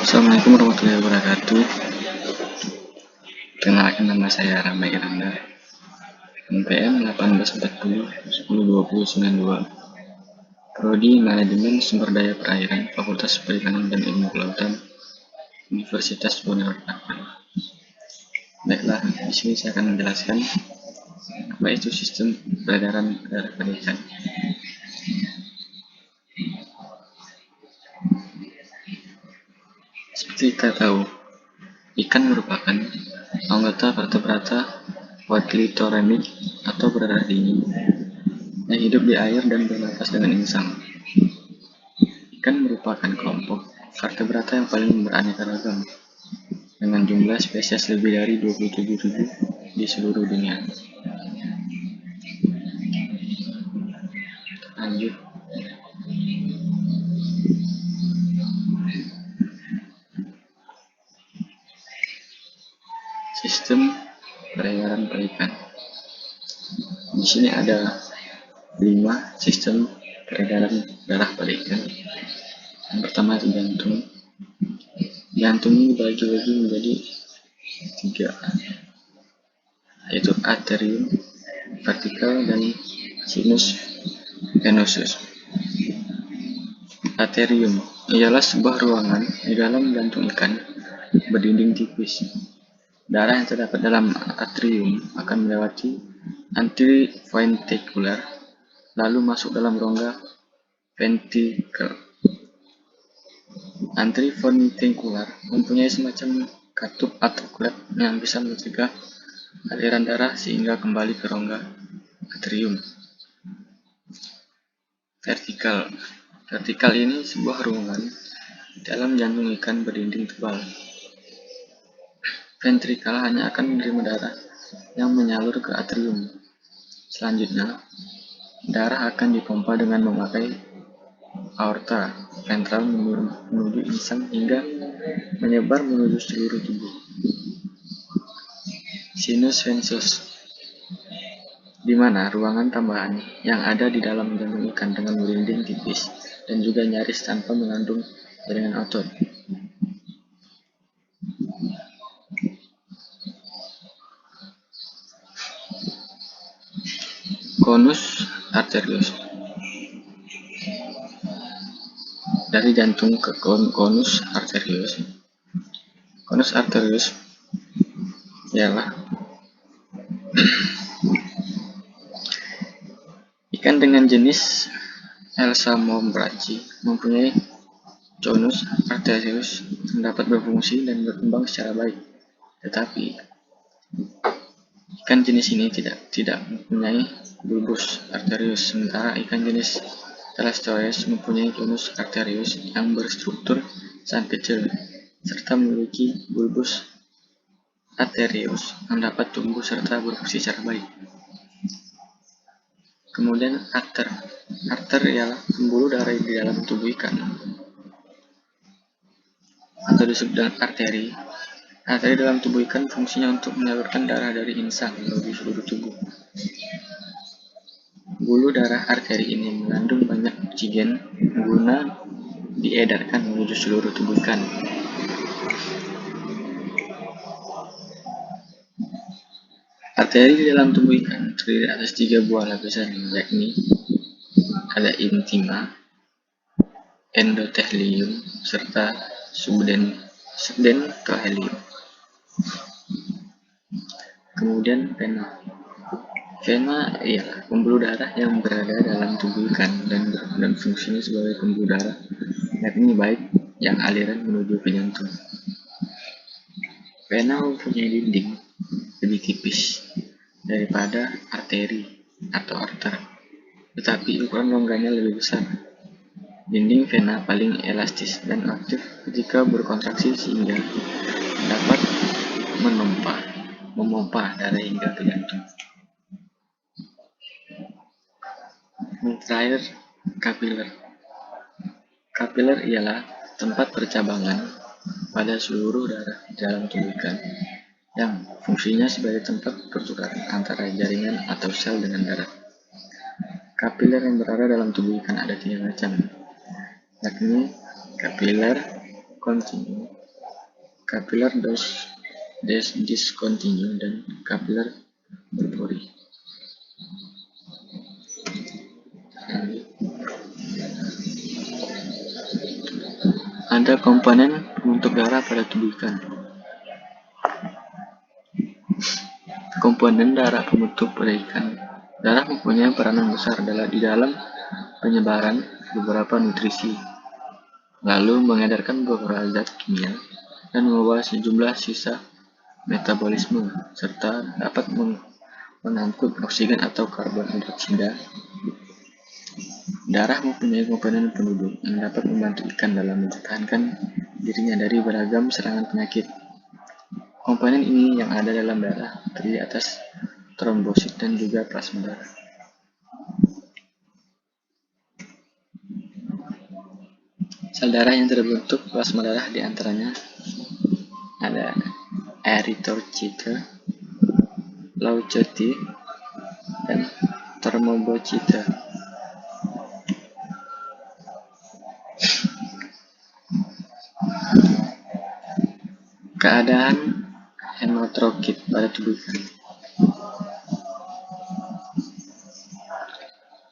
Assalamualaikum warahmatullahi wabarakatuh. Perkenalkan, nama saya Ramai Iranda, NPM 1840 1020 92, Prodi Manajemen Sumber Daya Perairan, Fakultas Perikanan dan Ilmu Kelautan, Universitas Bogor. Baiklah, di sini saya akan menjelaskan apa itu sistem peredaran darah pada ikan. Seperti kita tahu, ikan merupakan anggota vertebrata quadriloteremik atau berdarah dingin yang hidup di air dan bernafas dengan insang. Ikan merupakan kelompok vertebrata yang paling beraneka ragam, dengan jumlah spesies lebih dari 27.000 di seluruh dunia. Lanjut. Sistem peredaran ikan. Di sini ada 5 sistem peredaran darah pada ikan. Yang pertama itu jantung. Jantung ini dibagi-bagi menjadi 3, yaitu arterium, vertikal, dan sinus venosus. Arterium ialah sebuah ruangan di dalam jantung ikan berdinding tipis. Darah yang terdapat dalam atrium akan melewati anteroventrikular, lalu masuk dalam rongga ventrikel. Anteroventrikular mempunyai semacam katup atau klep yang bisa mencegah aliran darah sehingga kembali ke rongga atrium. Vertikal. Vertikal ini sebuah ruangan dalam jantung ikan berdinding tebal. Ventrikel hanya akan menerima darah yang menyalur ke atrium. Selanjutnya, darah akan dipompa dengan memakai aorta ventral menuju insang hingga menyebar menuju seluruh tubuh. Sinus venosus, di mana ruangan tambahan yang ada di dalam jantung ikan dengan dinding tipis dan juga nyaris tanpa mengandung jaringan otot. Conus arterius. Dari jantung ke conus arterius. Conus arterius ialah ikan dengan jenis Elsamombrachi mempunyai conus arterius yang dapat berfungsi dan berkembang secara baik. Tetapi ikan jenis ini tidak mempunyai bulbus arterius, sementara ikan jenis Thalastoides mempunyai conus arterius yang berstruktur sangat kecil serta memiliki bulbus arterius yang dapat tumbuh serta berfungsi secara baik. Kemudian arter. Arter ialah pembuluh darah di dalam tubuh ikan atau disebut dengan arteri. Arteri dalam tubuh ikan fungsinya untuk menyalurkan darah dari insang menuju seluruh tubuh. Buluh darah arteri ini mengandung banyak oksigen guna diedarkan menuju seluruh tubuh ikan. Arteri di dalam tubuh ikan terdiri atas 3 buah lapisan, yakni ada intima, endothelium, serta subdentohelium. Kemudian vena. Vena ialah pembuluh darah yang berada dalam tubuh ikan dan fungsinya sebagai pembuluh darah, yakni baik yang aliran menuju ke jantung. Vena mempunyai dinding lebih tipis daripada arteri atau arter, tetapi ukuran rongganya lebih besar. Dinding vena paling elastis dan aktif ketika berkontraksi sehingga dapat memompa darah hingga ke jantung. Yang terakhir, kapiler. Kapiler ialah tempat percabangan pada seluruh darah di dalam tubuh ikan yang fungsinya sebagai tempat pertukaran antara jaringan atau sel dengan darah. Kapiler yang berada dalam tubuh ikan ada 3 macam, yakni kapiler kontinu, kapiler diskontinu, dan kapiler berpori. Ada komponen pembentuk darah pada tubuh ikan. Komponen darah pembentuk pada ikan. Darah mempunyai peranan besar di dalam penyebaran beberapa nutrisi, lalu mengedarkan beberapa zat kimia, dan membawa sejumlah sisa metabolisme, serta dapat mengangkut oksigen atau karbon dioksida. Darah mempunyai komponen penduduk yang dapat membantu ikan dalam mempertahankan dirinya dari beragam serangan penyakit. Komponen ini yang ada dalam darah terdiri atas trombosit dan juga plasma darah. Sel darah yang terbentuk plasma darah diantaranya ada eritrosit, leukosit, dan trombosit. Keadaan hematrokit pada tubuh ikan.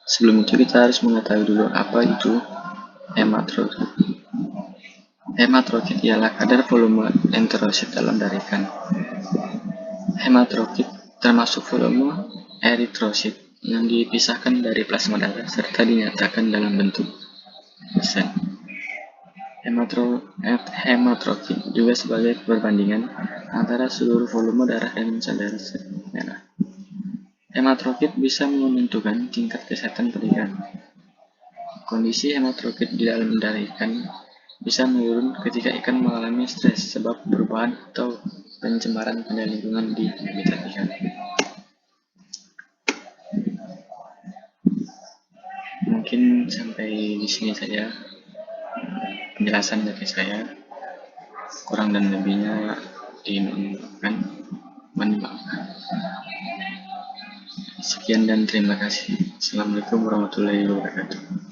Sebelum itu kita harus mengetahui dulu apa itu hematrokit. Hematrokit ialah kadar volume enterosit dalam darah ikan. Hematrokit termasuk volume eritrosit yang dipisahkan dari plasma darah serta dinyatakan dalam bentuk persen. Hematrokit juga sebagai perbandingan antara seluruh volume darah dan sel darah merah. Hematrokit bisa menentukan tingkat kesehatan pada ikan. Kondisi hematrokit di dalam darah ikan bisa menurun ketika ikan mengalami stres sebab perubahan atau pencemaran pada lingkungan di habitat ikan. Mungkin sampai di sini saja penjelasan dari saya. Kurang dan lebihnya dimaafkan. Sekian dan terima kasih. Assalamualaikum warahmatullahi wabarakatuh.